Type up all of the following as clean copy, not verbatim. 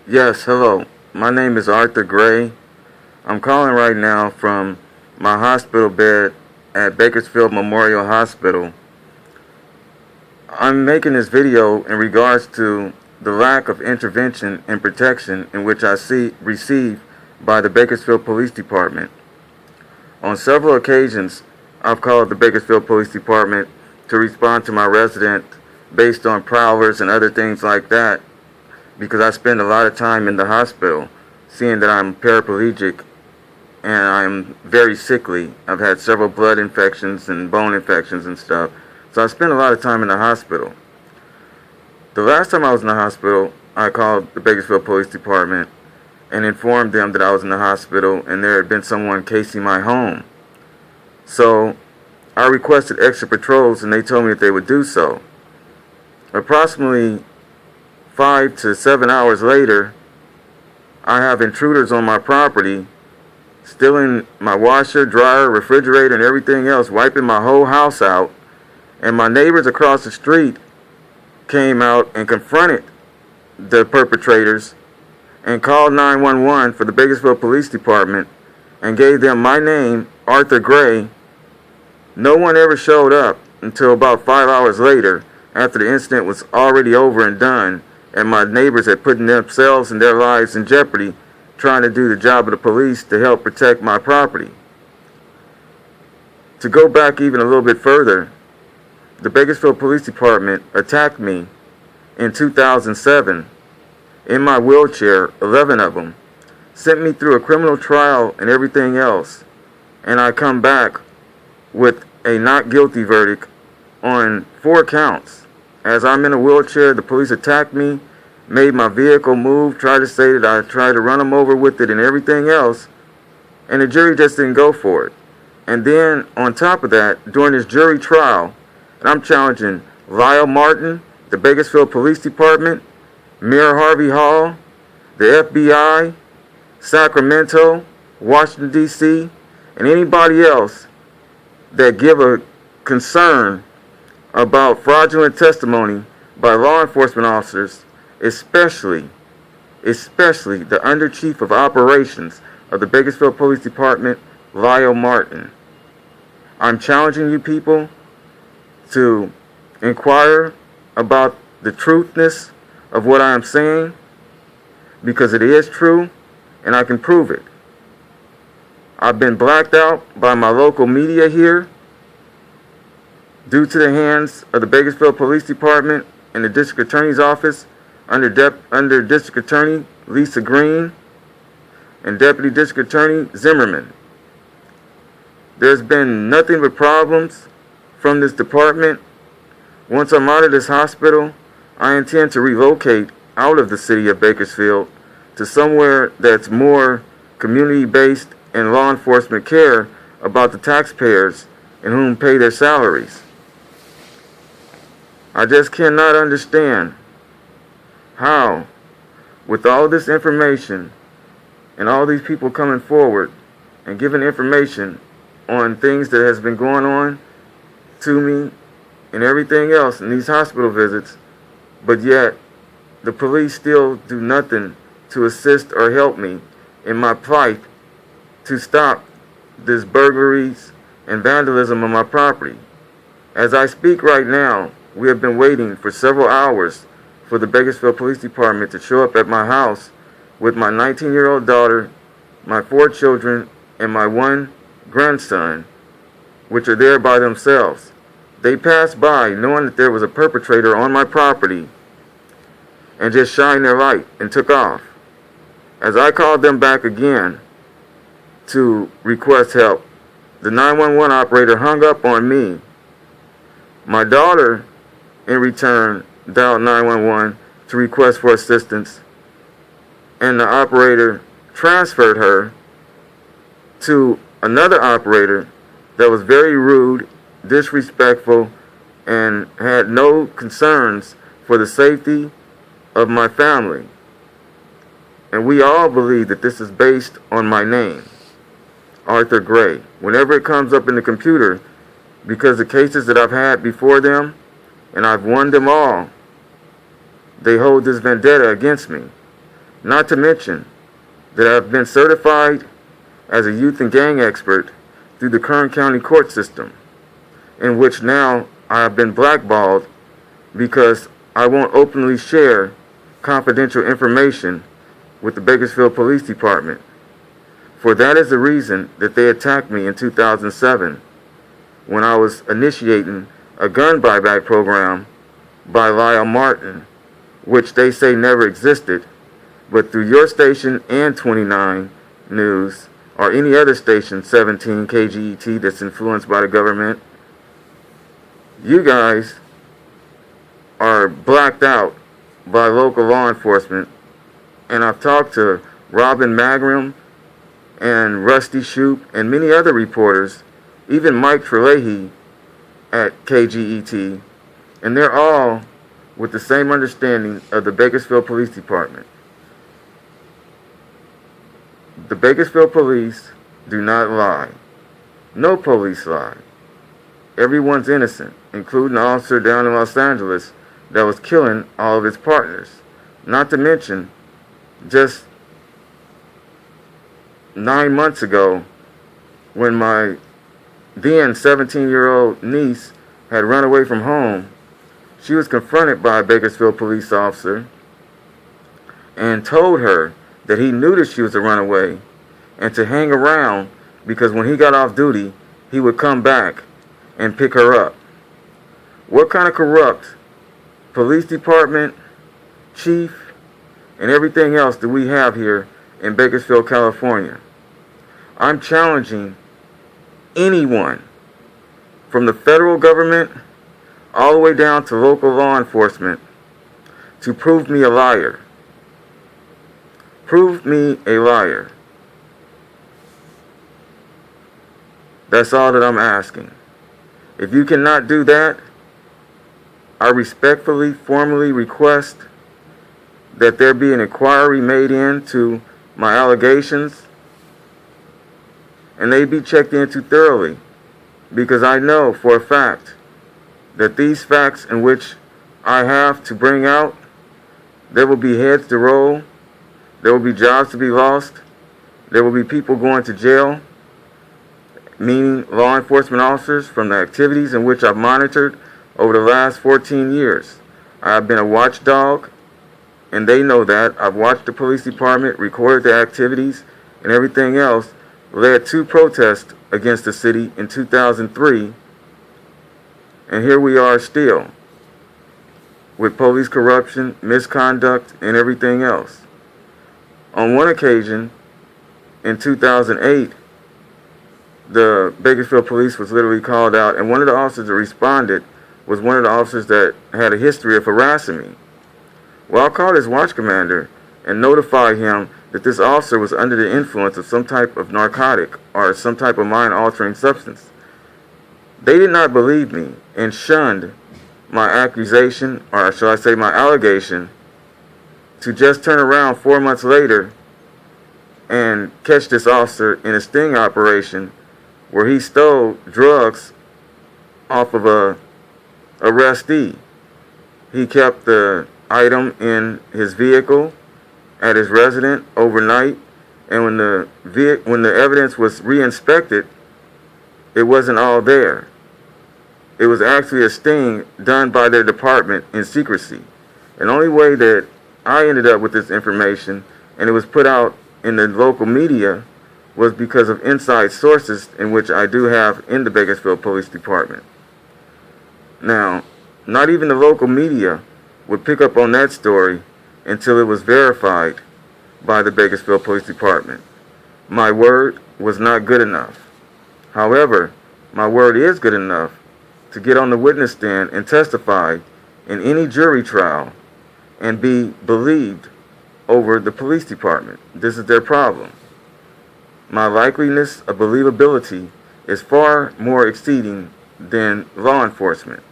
Yes, hello. My name is Arthur Gray. I'm calling right now from my hospital bed at Bakersfield Memorial Hospital. I'm making this video in regards to the lack of intervention and protection in which I receive by the Bakersfield Police Department. On several occasions, I've called the Bakersfield Police Department to respond to my resident based on prowlers and other things like that, because I spend a lot of time in the hospital, seeing that I'm paraplegic and I'm very sickly. I've had several blood infections and bone infections and stuff, so I spend a lot of time in the hospital. The last time I was in the hospital, I called the Bakersfield Police Department and informed them that I was in the hospital and there had been someone casing my home. So I requested extra patrols and they told me that they would do so. Approximately 5 to 7 hours later, I have intruders on my property, stealing my washer, dryer, refrigerator, and everything else, wiping my whole house out. And my neighbors across the street came out and confronted the perpetrators and called 911 for the Bakersfield Police Department and gave them my name, Arthur Gray. No one ever showed up until about 5 hours later, after the incident was already over and done, and my neighbors had put themselves and their lives in jeopardy trying to do the job of the police to help protect my property. To go back even a little bit further, the Bakersfield Police Department attacked me in 2007 in my wheelchair, 11 of them, sent me through a criminal trial and everything else, and I come back with a not guilty verdict on 4 counts. As I'm in a wheelchair, the police attacked me, made my vehicle move, tried to say that I tried to run them over with it and everything else, and the jury just didn't go for it. And then, on top of that, during this jury trial, and I'm challenging Lyle Martin, the Bakersfield Police Department, Mayor Harvey Hall, the FBI, Sacramento, Washington, D.C., and anybody else that give a concern about fraudulent testimony by law enforcement officers, especially the Under Chief of Operations of the Bakersfield Police Department, Lyle Martin. I'm challenging you people to inquire about the truthness of what I am saying, because it is true and I can prove it. I've been blacked out by my local media here due to the hands of the Bakersfield Police Department and the District Attorney's Office under District Attorney Lisa Green and Deputy District Attorney Zimmerman. There's been nothing but problems from this department. Once I'm out of this hospital, I intend to relocate out of the city of Bakersfield to somewhere that's more community-based and law enforcement care about the taxpayers and whom pay their salaries. I just cannot understand how, with all this information and all these people coming forward and giving information on things that has been going on to me and everything else in these hospital visits, but yet the police still do nothing to assist or help me in my plight to stop this burglaries and vandalism on my property. As I speak right now, we have been waiting for several hours for the Bakersfield Police Department to show up at my house with my 19-year-old daughter, my 4 children, and my 1 grandson, which are there by themselves. They passed by knowing that there was a perpetrator on my property and just shined their light and took off. As I called them back again to request help, the 911 operator hung up on me. My daughter, in return, dialed 911 to request for assistance, and the operator transferred her to another operator that was very rude, disrespectful, and had no concerns for the safety of my family. And we all believe that this is based on my name, Arthur Gray. Whenever it comes up in the computer, because the cases that I've had before them, and I've won them all, they hold this vendetta against me. Not to mention that I've been certified as a youth and gang expert through the Kern County court system, in which now I have been blackballed because I won't openly share confidential information with the Bakersfield Police Department. For that is the reason that they attacked me in 2007 when I was initiating a gun buyback program by Lyle Martin, which they say never existed, but through your station and 29 News or any other station, 17 KGET, that's influenced by the government, you guys are blacked out by local law enforcement. And I've talked to Robin Magrum and Rusty Shoup and many other reporters, even Mike Treleahy at KGET, and they're all with the same understanding of the Bakersfield Police Department. The Bakersfield Police do not lie. No police lie. Everyone's innocent, including the officer down in Los Angeles that was killing all of his partners. Not to mention, just 9 months ago, when my then 17-year-old niece had run away from home, she was confronted by a Bakersfield police officer and told her that he knew that she was a runaway and to hang around because when he got off duty, he would come back and pick her up. What kind of corrupt police department, chief, and everything else do we have here in Bakersfield, California? I'm challenging anyone from the federal government all the way down to local law enforcement to prove me a liar. Prove me a liar. That's all that I'm asking. If you cannot do that, I respectfully, formally request that there be an inquiry made into my allegations and they be checked into thoroughly, because I know for a fact that these facts in which I have to bring out, there will be heads to roll, there will be jobs to be lost, there will be people going to jail, meaning law enforcement officers, from the activities in which I've monitored over the last 14 years. I have been a watchdog, and they know that. I've watched the police department, recorded the activities, and everything else, led to protests against the city in 2003, and here we are still, with police corruption, misconduct, and everything else. On one occasion, in 2008, the Bakersfield Police was literally called out, and one of the officers that responded was one of the officers that had a history of harassing me. Well, I called his watch commander and notified him that this officer was under the influence of some type of narcotic or some type of mind-altering substance. They did not believe me and shunned my accusation, or shall I say my allegation, to just turn around 4 months later and catch this officer in a sting operation where he stole drugs off of a arrestee. He kept the item in his vehicle at his residence overnight, and when the evidence was re-inspected, it wasn't all there. It was actually a sting done by their department in secrecy. And the only way that I ended up with this information, and it was put out in the local media, was because of inside sources in which I do have in the Bakersfield Police Department. Now, not even the local media would pick up on that story until it was verified by the Bakersfield Police Department. My word was not good enough. However, my word is good enough to get on the witness stand and testify in any jury trial and be believed over the police department. This is their problem. My likeliness of believability is far more exceeding than law enforcement.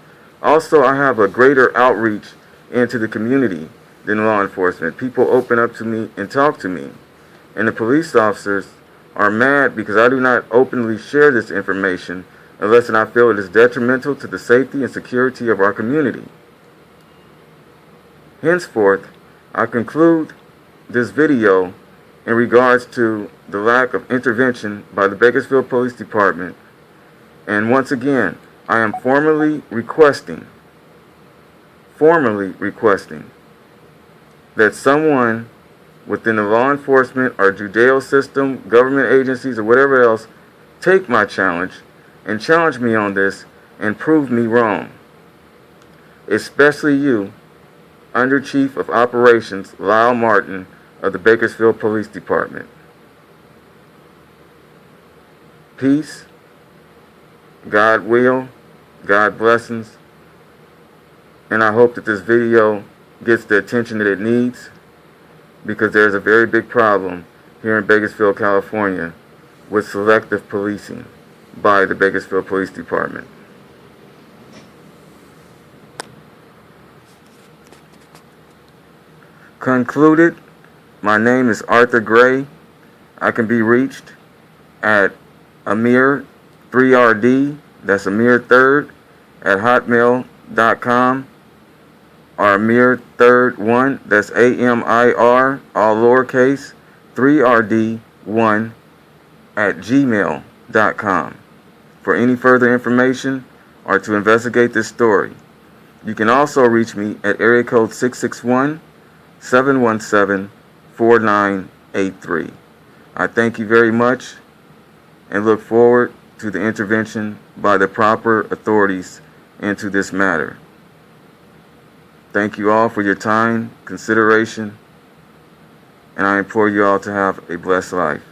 Also, I have a greater outreach into the community than law enforcement. People open up to me and talk to me. And the police officers are mad because I do not openly share this information unless I feel it is detrimental to the safety and security of our community. Henceforth, I conclude this video in regards to the lack of intervention by the Bakersfield Police Department. And once again, I am formally requesting that someone within the law enforcement or judicial system, government agencies, or whatever else, take my challenge and challenge me on this and prove me wrong. Especially you, Under Chief of Operations Lyle Martin of the Bakersfield Police Department. Peace, God will, God blessings, and I hope that this video gets the attention that it needs, because there's a very big problem here in Bakersfield, California with selective policing by the Bakersfield Police Department. Concluded, my name is Arthur Gray. I can be reached at Amir3RD, that's Amir3rd, at hotmail.com, or Amir3rd1, that's AMIR, all lowercase, 3RD1, at gmail.com for any further information or to investigate this story. You can also reach me at area code 661-717-4983. I thank you very much and look forward to the intervention by the proper authorities into this matter. Thank you all for your time, consideration, and I implore you all to have a blessed life.